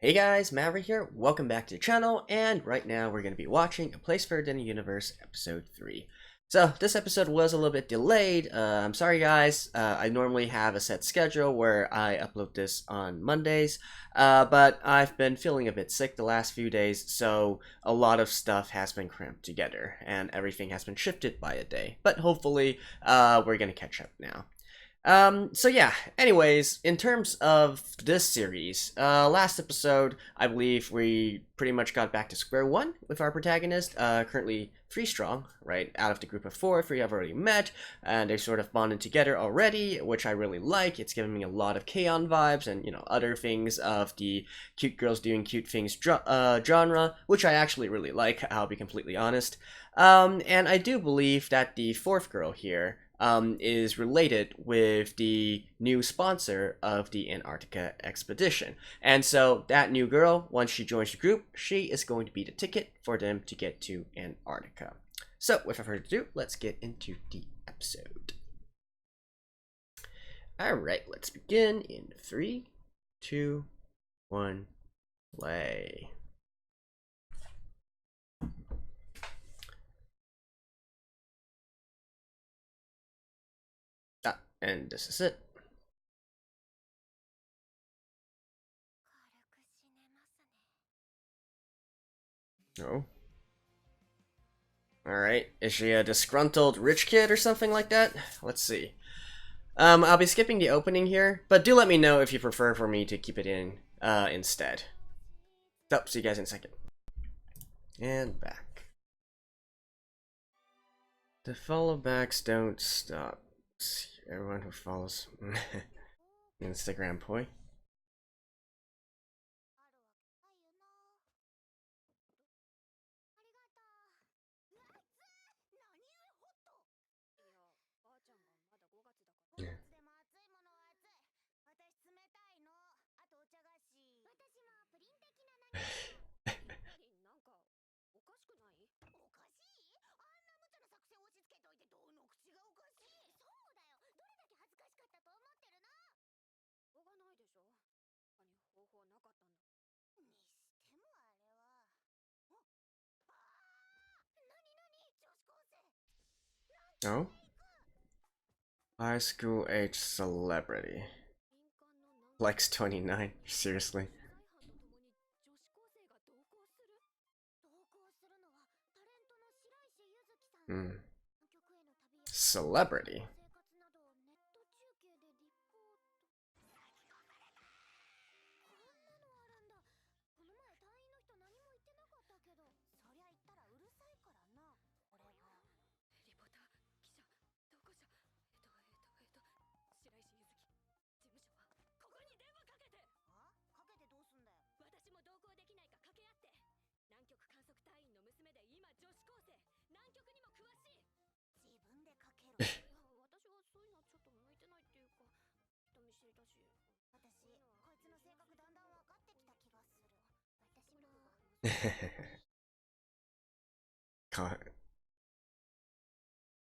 Hey guys, Maverick here. Welcome back to the channel, and right now we're going to be watching A Place Further in the Universe, Episode 3. So, this episode was a little bit delayed. I'm sorry guys. I normally have a set schedule where I upload this on Mondays, but I've been feeling a bit sick the last few days, so a lot of stuff has been cramped together, and everything has been shifted by a day. But hopefully, we're going to catch up now. So yeah, anyways, in terms of this series, last episode, I believe we pretty much got back to square one with our protagonist, currently 3 strong, right? Out of the group of 4, 3 have already met, and they're sort of bonded together already, which I really like. It's giving me a lot of K-On! Vibes and, other things of the cute girls doing cute things genre, which I actually really like, I'll be completely honest. And I do believe that the 4th girl here, is related with the new sponsor of the Antarctica expedition. And so that new girl, once she joins the group, she is going to be the ticket for them to get to Antarctica. So without further ado, let's get into the episode. Alright, let's begin in 3, 2, 1, play. And this is it. Oh. Alright, is she a disgruntled rich kid or something like that? Let's see. I'll be skipping the opening here, but do let me know if you prefer for me to keep it in, instead. So, see you guys in a second. And back. The follow backs don't stop. See everyone who follows Instagram boy. Oh? High school age celebrity. Likes 29. Seriously. Celebrity?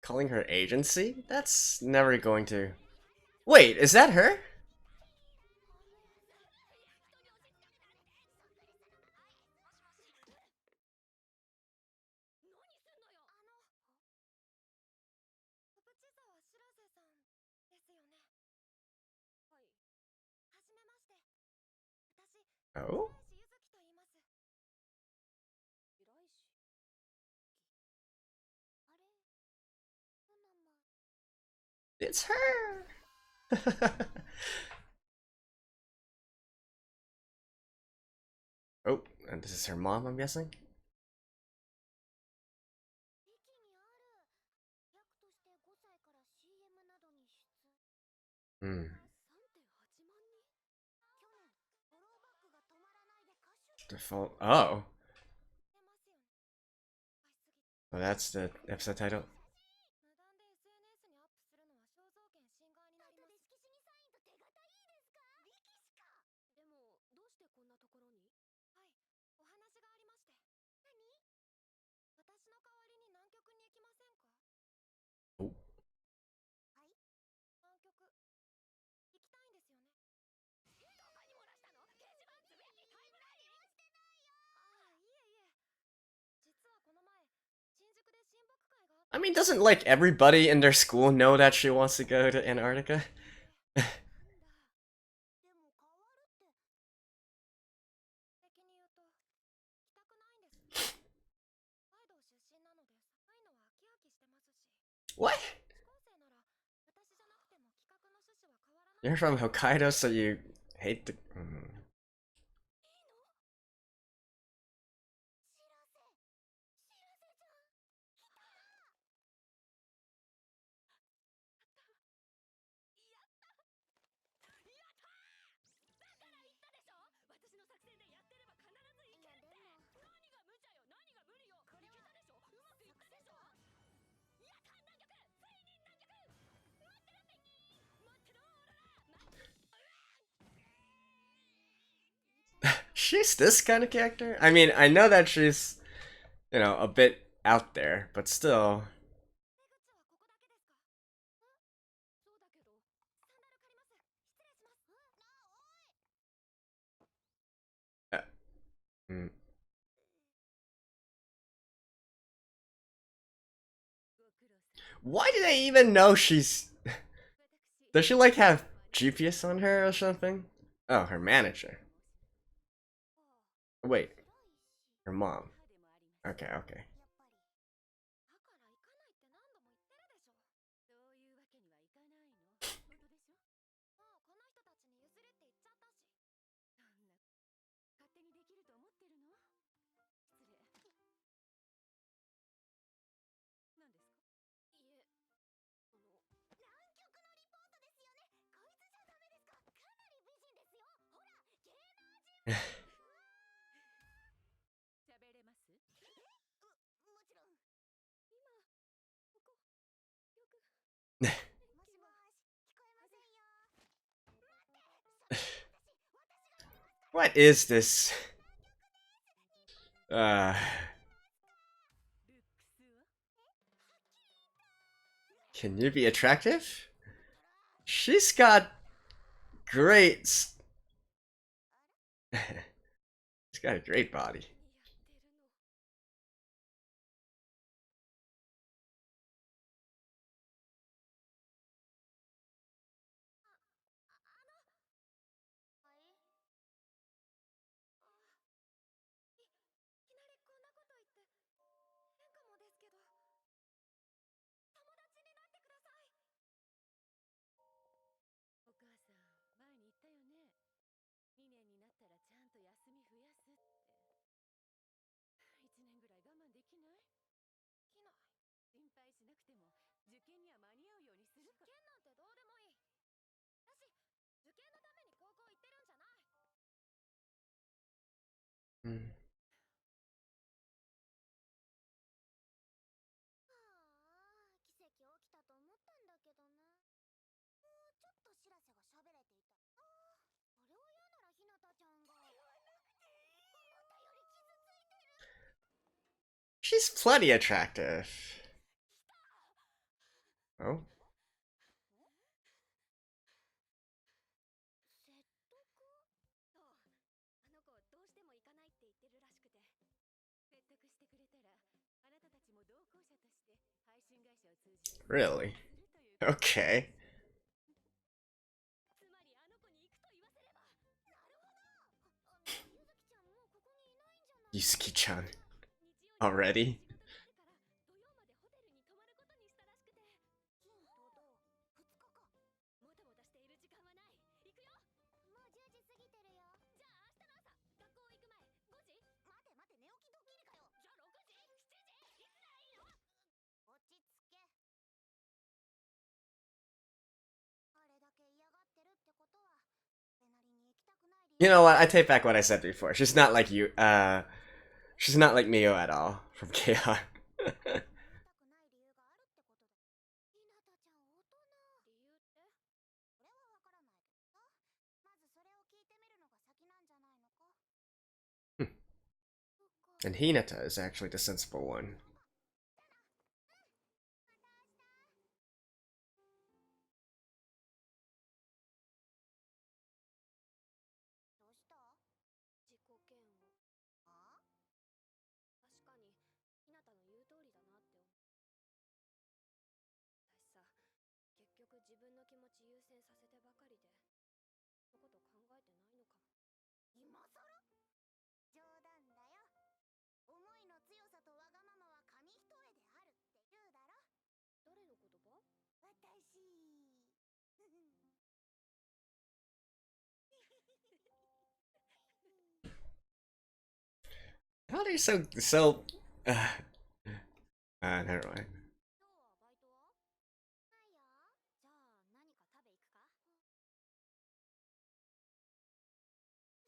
Calling her agency? That's never going to... Wait, is that her? Oh? It's her! Oh, and this is her mom, I'm guessing? Default. Oh. Well, that's the episode title. Oh. I mean, doesn't like everybody in their school know that she wants to go to Antarctica? What? You're from Hokkaido, so you hate the. She's this kind of character? I mean, I know that she's, a bit out there, but still. Uh, mm. Why do they even know she's. Does she like have GPS on her or something? Oh, her manager. Wait, her mom. Okay, okay. What is this? Uh. Can you be attractive? She's got great. She's got a great body. Mm. She's plenty attractive. Oh. Really? Okay. Yuzuki-chan. Already? You know what? I take back what I said before. She's not like you. She's not like Mio at all from K-On. And Hinata is actually the sensible one. 持ち優先させてばかりでのこと考えてないのかも。今さら？冗談だよ。思いの強さとわがままは紙一重であるって言うだろ。誰の言葉？私。How are they so never mind. 今日はバイトは？ないよ。じゃあ何か食べ行くか？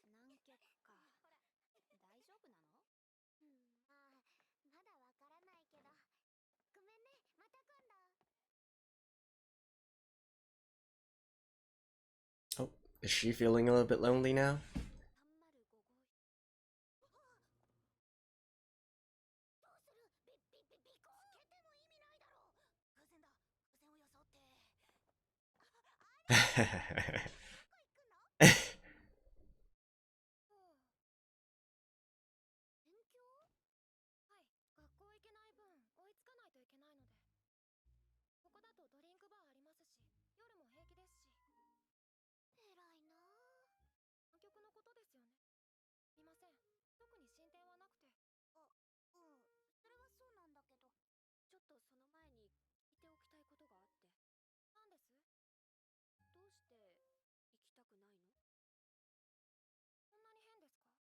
南極か。大丈夫なの？まあ、まだわからないけど。ごめんね、また今度。 Oh, is she feeling a little bit lonely now? 305号室。どうする？尾行つけても意味ないだろう。偶然だ。偶然を装って。どこ行くの？勉強？はい、学校行けない分追いつかないといけないので。ここだとドリンクバーありますし、夜も平気ですし。偉いなぁ。南極のことですよね。いません、特に進展はなくて。それはそうなんだけど。ちょっとその前に聞いておきたいことがあって。何です？どうして行きたくないの？そんなに変ですか？だ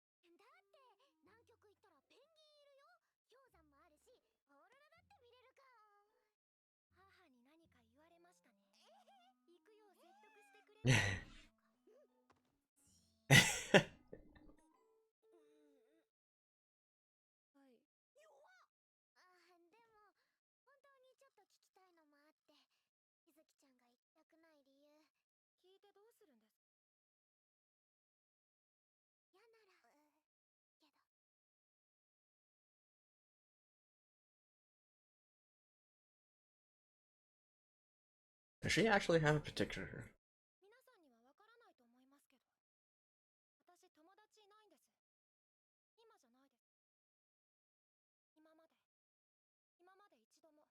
って南極行ったらペンギンいるよ。氷山もあるし、オーロラだって見れるか母に何か言われましたね。行くよう説得してくれるはい。でも本当にちょっと聞きたいのもあって、ゆずきちゃんが行きたくない理由。聞いてどうするんです？嫌ならけど。Does she actually have a particular? 皆さんにはわからないと思いますけど、私友達いないんです。今じゃないです。今まで一度も。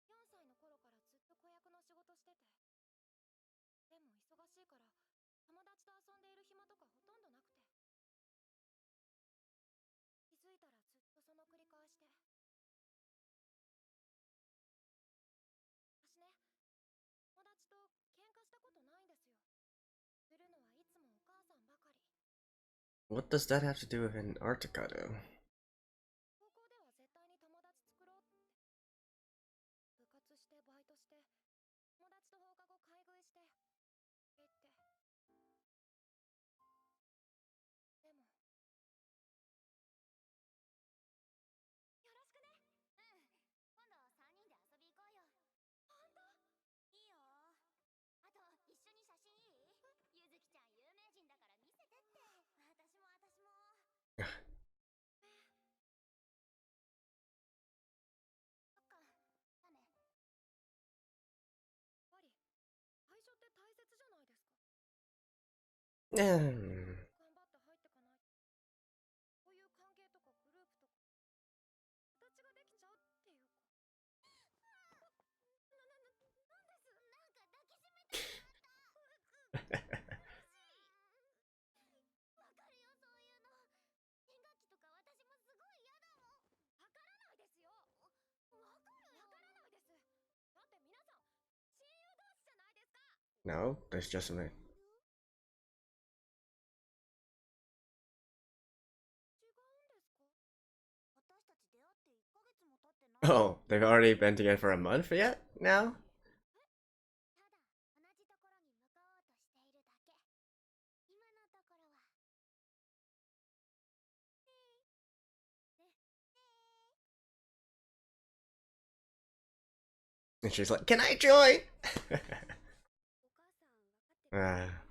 4歳の頃からずっと子役の仕事してて。でも忙しいから友達と遊んでいる暇とかほとんどなくて。気づいたらずっとその繰り返しで。私ね、友達と喧嘩したことないんですよ。するのはいつもお母さんばかり。 What does that have to do with Antarctica, though? 高校では絶対に友達作ろうって。部活してバイトして友達と放課後買い食いして言って。でもよろしくね。今度3人で遊び行こうよ。本当？いいよ。あと一緒に写真いい？ゆずきちゃん有名人だから見せてって。私も。そっか、だね。やっぱり最初って大切じゃないですか。頑張って入ってかないと、こういう関係とかグループとか形ができちゃうっていうか。なんです。なんか抱きしめてしまった。わかるよ、そういうの。変楽器とか私もすごい嫌だもん。わからないですよ。わかるよ。わからないです。だって皆さん親友同士じゃないですか。 No, that's just me. 違うんですか？私たち出会って1ヶ月も経ってない。Oh, they've already been together for a month yet? Now? ただ同じところに向かおうとしているだけ。今のところは。And she's like, "Can I join?" お母さん分かって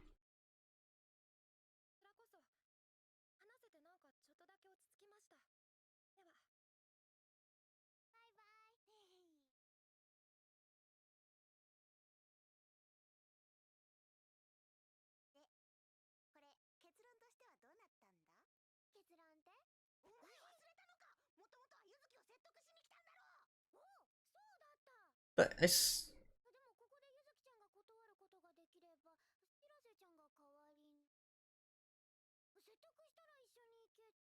る。それこそ話せてなんかちょっとだけ落ち着きました。ではバイバイ。で、これ結論としてはどうなったんだ？結論って？お前忘れたのか？もともとはゆずきを説得しに来たんだろう。おお、そうだった。But it's でもここけっ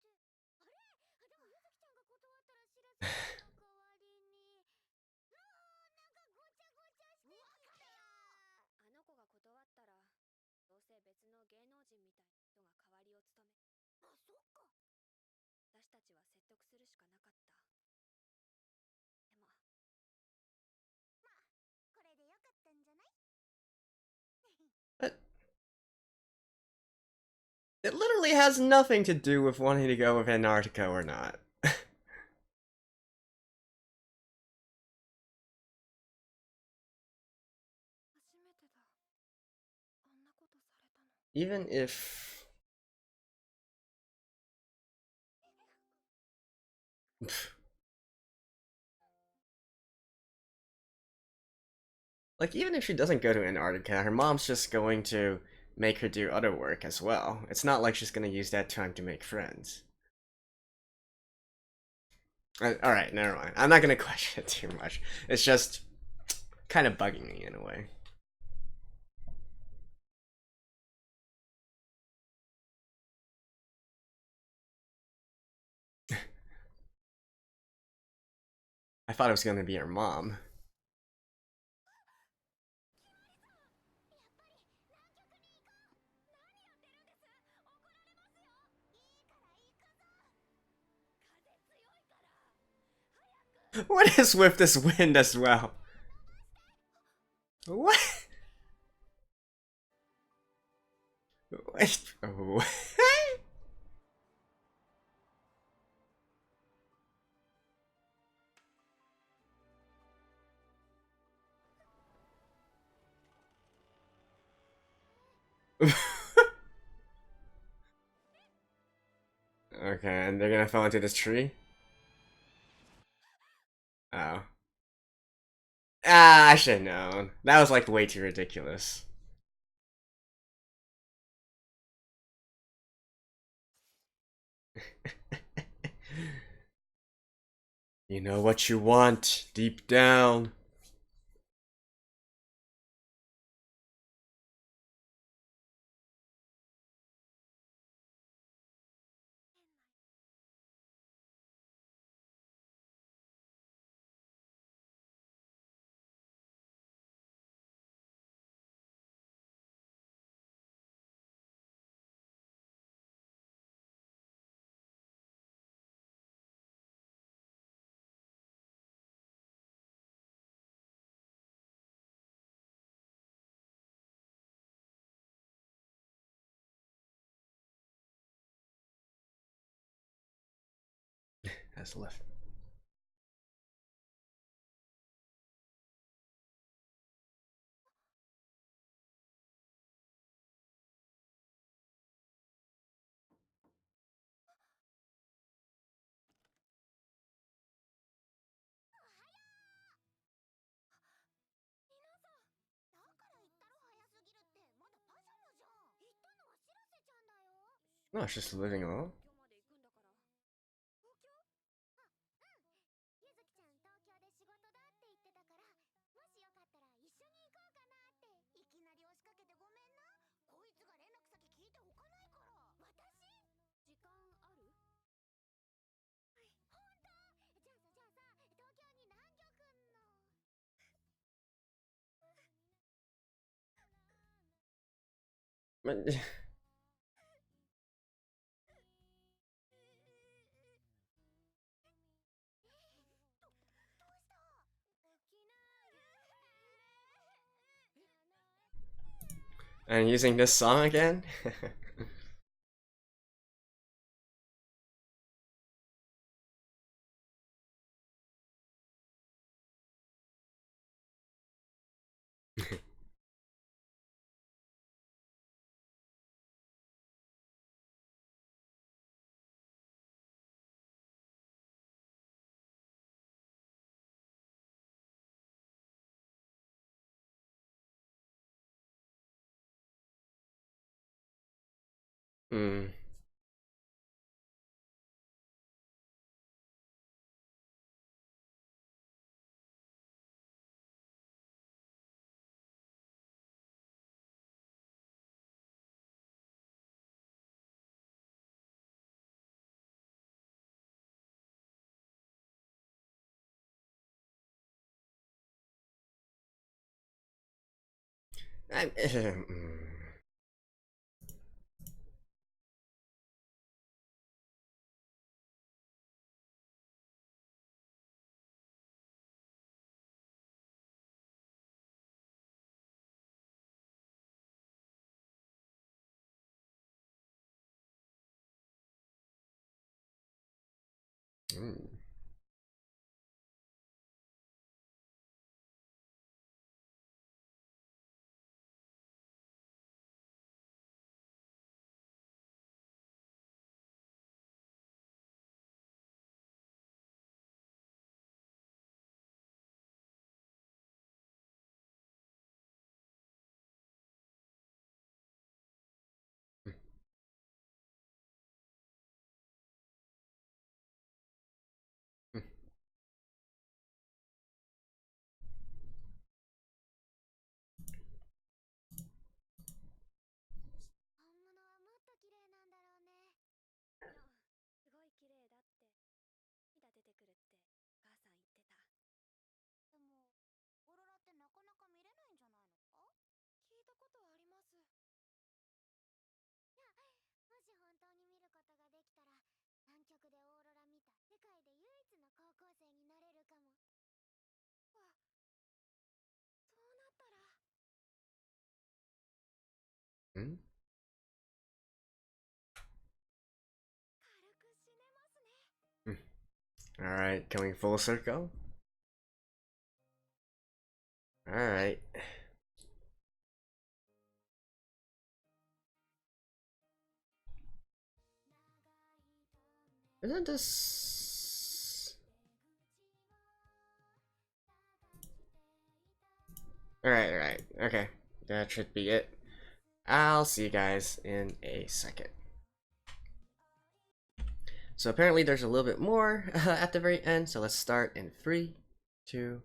てあれでもゆずきちゃんが断ったら知らせの代わりにもうなんかごちゃごちゃしてきた。あの子が断ったらどうせ別の芸能人みたいな人が代わりを務め、あ、そっか。私たちは説得するしかなかった。でもまあこれでよかったんじゃない？ But it literally has nothing to do with wanting to go with Antarctica or not. 初めてだ。あんなことされたの。 Even if like, even if she doesn't go to Antarctica, her mom's just going to make her do other work as well. It's not like she's gonna use that time to make friends. Alright, never mind. I'm not gonna question it too much. It's just kind of bugging me in a way. I thought it was gonna be her mom. やっぱり南極に行こう。何やってるんです？怒られますよ。いいから行くぞ。風強いから。早く。 What is with this wind as well? What? Wait. Oh. Okay, and they're gonna fall into this tree? Oh. Ah, I should've known. That was like way too ridiculous. You know what you want deep down. Has left. No, it's just living alone. ゆずきちゃん東京で仕事だって言ってたから、もしよかったら一緒に行こうかなって。いきなり押しかけてごめんな。こいつが連絡先聞いておかないから。私時間ある？はい、本当？じゃあさ東京に南極のBut and using this song again? Hmm. I, mm. 本物はもっと綺麗なんだろうね。すごい綺麗だって涙出てくるってお母さん言ってた。でもオーロラってなかなか見れないんじゃないのか？聞いたことはあります。もし本当に見ることができたら、南極でオーロラ見た世界で唯一の高校生になれるかも。わ、そうなったら。Mm? 軽く死ねますね。Alright, coming full circle. Alright. Isn't this... Alright, okay. That should be it. I'll see you guys in a second. So apparently there's a little bit more at the very end, so let's start in 3, 2,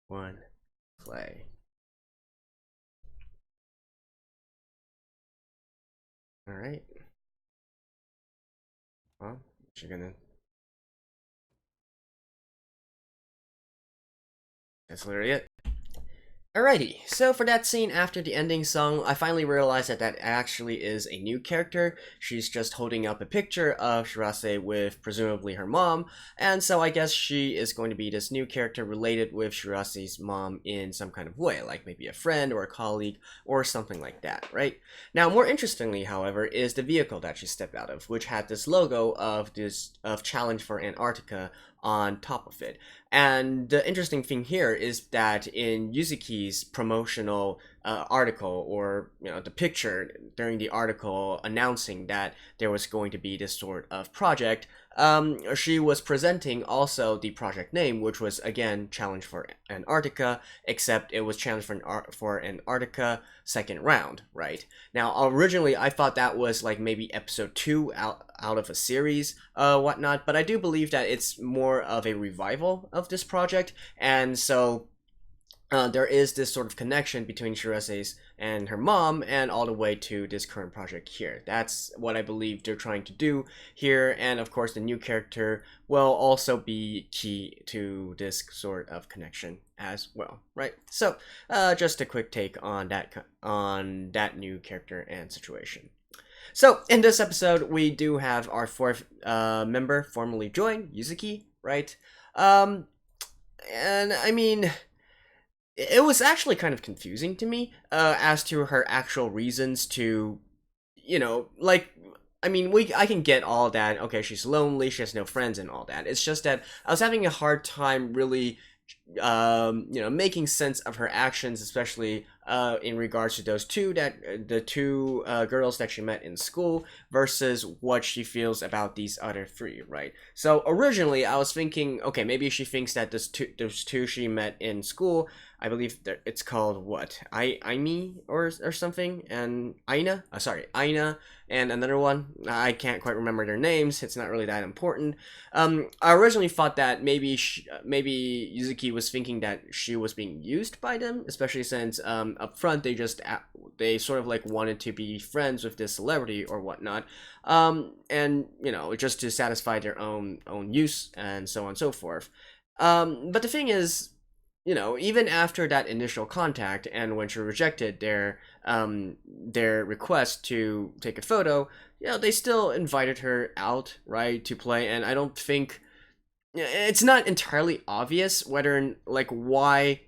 1, play. Alright. Well, you're gonna... That's literally it. Alrighty, so for that scene after the ending song, I finally realized that that actually is a new character. She's just holding up a picture of Shirase with presumably her mom, and so I guess she is going to be this new character related with Shirase's mom in some kind of way, like maybe a friend or a colleague or something like that, right? Now, more interestingly, however, is the vehicle that she stepped out of, which had this logo of Challenge for Antarctica on top of it. And the interesting thing here is that in Yuzuki's promotional article, or the picture during the article announcing that there was going to be this sort of project, she was presenting also the project name, which was again Challenge for Antarctica, except it was Challenge for Antarctica second round, right? Now, originally I thought that was like maybe episode 2 out of a series, whatnot, but I do believe that it's more of a revival of this project, and so there is this sort of connection between Shirase's and her mom, and all the way to this current project here. That's what I believe they're trying to do here, and of course the new character will also be key to this sort of connection as well, right? So, just a quick take on that new character and situation. So, in this episode, we do have our fourth member formally join, Yuzuki, right? And I mean, it was actually kind of confusing to me as to her actual reasons to, like, I mean, I can get all that. Okay, she's lonely, she has no friends, and all that. It's just that I was having a hard time really making sense of her actions, especially in regards to the two girls that she met in school versus what she feels about these other three, right? So originally I was thinking, okay, maybe she thinks that those two she met in school, I believe that it's called what? Aimi or something, and Aina? Aina, and another one. I can't quite remember their names. It's not really that important. I originally thought that maybe Yuzuki was thinking that she was being used by them, especially since up front they sort of like wanted to be friends with this celebrity or whatnot, and just to satisfy their own use and so on and so forth. But the thing is, even after that initial contact and when she rejected their request to take a photo, they still invited her out, right, to play. And I don't think it's not entirely obvious whether like why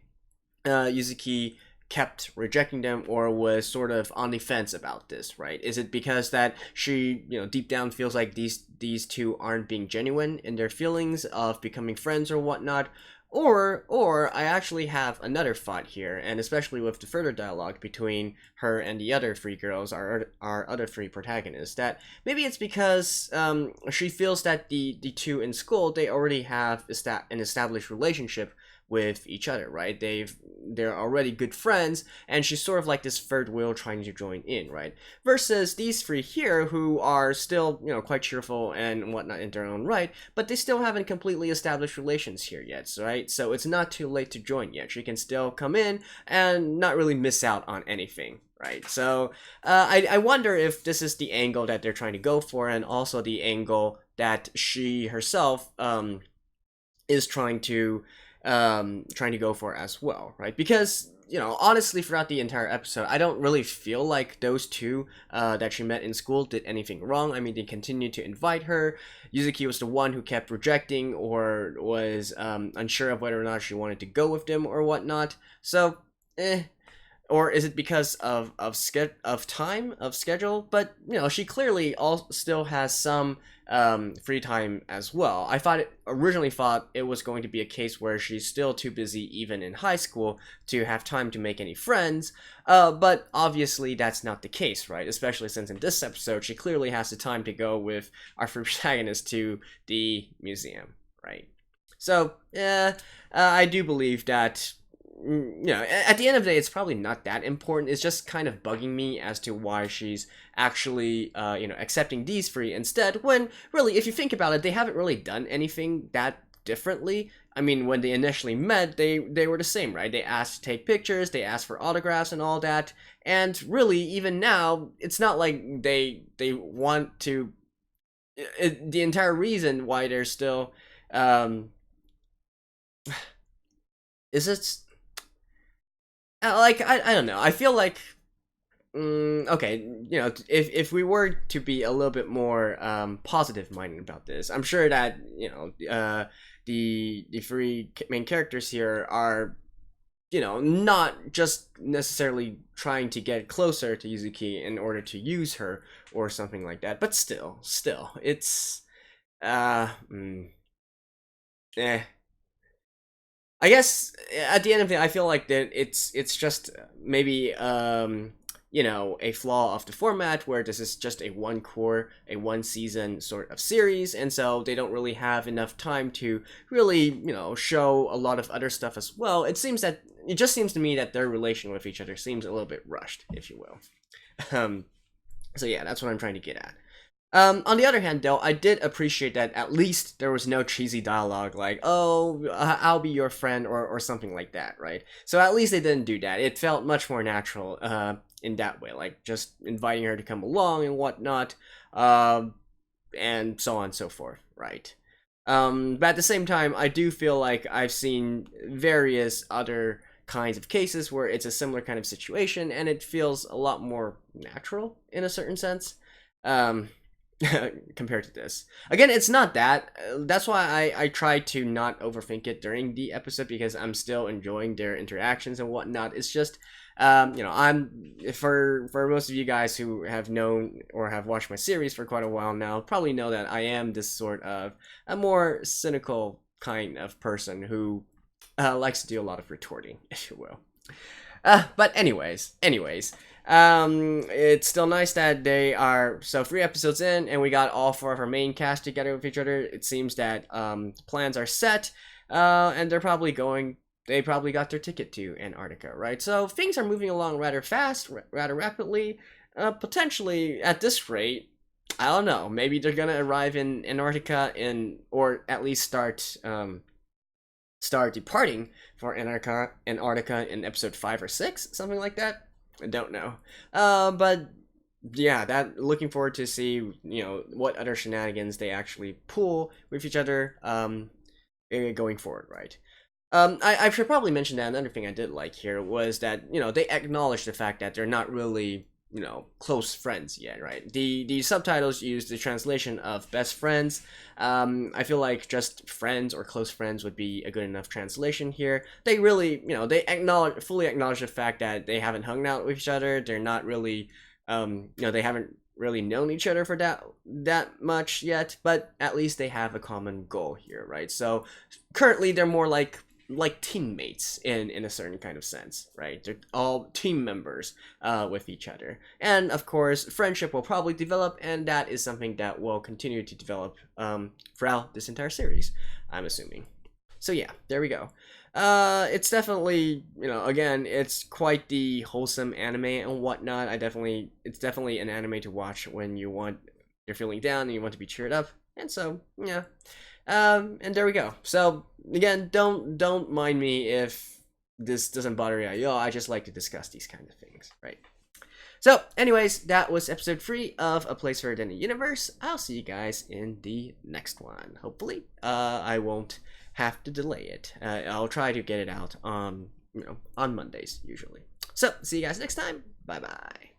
Yuzuki kept rejecting them or was sort of on the fence about this, right? Is it because that she, deep down feels like these two aren't being genuine in their feelings of becoming friends or whatnot? Or I actually have another thought here, and especially with the further dialogue between her and the other three girls, our other three protagonists, that maybe it's because she feels that the two in school, they already have an established relationship with each other, right? They're already good friends, and she's sort of like this third wheel trying to join in, right? Versus these three here, who are still, quite cheerful and whatnot in their own right, but they still haven't completely established relations here yet, right? So it's not too late to join yet. She can still come in and not really miss out on anything, right? So I wonder if this is the angle that they're trying to go for, and also the angle that she herself is trying to go for as well, right? Because honestly, throughout the entire episode, I don't really feel like those two that she met in school did anything wrong. I mean, they continued to invite her. Yuzuki was the one who kept rejecting or was unsure of whether or not she wanted to go with them or whatnot. So, or is it because of schedule? But she clearly still has some free time as well. Originally thought it was going to be a case where she's still too busy even in high school to have time to make any friends, but obviously that's not the case, right? Especially since in this episode she clearly has the time to go with our protagonist to the museum, right? So I do believe that at the end of the day, it's probably not that important. It's just kind of bugging me as to why she's actually, accepting these three instead, when really, if you think about it, they haven't really done anything that differently. I mean, when they initially met, they were the same, right? They asked to take pictures, they asked for autographs and all that, and really, even now, it's not like they want to. The entire reason why they're still, is it? Like I don't know. I feel like okay, if we were to be a little bit more positive minded about this, I'm sure that the three main characters here are not just necessarily trying to get closer to Yuzuki in order to use her or something like that, but still it's eh. I guess at the end of it, I feel like that it's just maybe a flaw of the format where this is just a one season sort of series, and so they don't really have enough time to really show a lot of other stuff as well. It just seems to me that their relation with each other seems a little bit rushed, if you will. So yeah, that's what I'm trying to get at. On the other hand, though, I did appreciate that at least there was no cheesy dialogue like, oh, I'll be your friend, or something like that, right? So at least they didn't do that. It felt much more natural in that way, like just inviting her to come along and whatnot, and so on and so forth, right? But at the same time, I do feel like I've seen various other kinds of cases where it's a similar kind of situation, and it feels a lot more natural in a certain sense. Compared to this. Again, it's not that. That's why I try to not overthink it during the episode, because I'm still enjoying their interactions and whatnot. It's just, I'm for most of you guys who have known or have watched my series for quite a while now, probably know that I am this sort of a more cynical kind of person who likes to do a lot of retorting, if you will. But anyways. It's still nice that they are 3 episodes in, and we got all 4 of our main cast together with each other. It seems that plans are set, and they probably got their ticket to Antarctica, right? So things are moving along rather fast, rather rapidly. Potentially at this rate, I don't know. Maybe they're gonna arrive in Antarctica or at least start departing for Antarctica in episode 5 or 6, something like that. I don't know. But yeah, looking forward to see what other shenanigans they actually pull with each other going forward, right? I should probably mention that another thing I did like here was that, you know, they acknowledge the fact that they're not really, you know, close friends yet, right? The subtitles use the translation of best friends. I feel like just friends or close friends would be a good enough translation here. They really, you know, they fully acknowledge the fact that they haven't hung out with each other. They're not really, you know, they haven't really known each other for that much yet, but at least they have a common goal here, right? So currently they're more like teammates in a certain kind of sense, right? They're all team members with each other, and of course friendship will probably develop, and that is something that will continue to develop throughout this entire series, I'm assuming. So yeah, there we go. It's definitely, you know, again, it's quite the wholesome anime and whatnot. It's definitely an anime to watch when you're feeling down and you want to be cheered up, and so yeah. And there we go. So again, don't mind me if this doesn't bother you. Yo, I just like to discuss these kind of things, right? So, anyways, that was episode 3 of A Place Further in the Universe. I'll see you guys in the next one. Hopefully, I won't have to delay it. I'll try to get it out on Mondays usually. So, see you guys next time. Bye bye.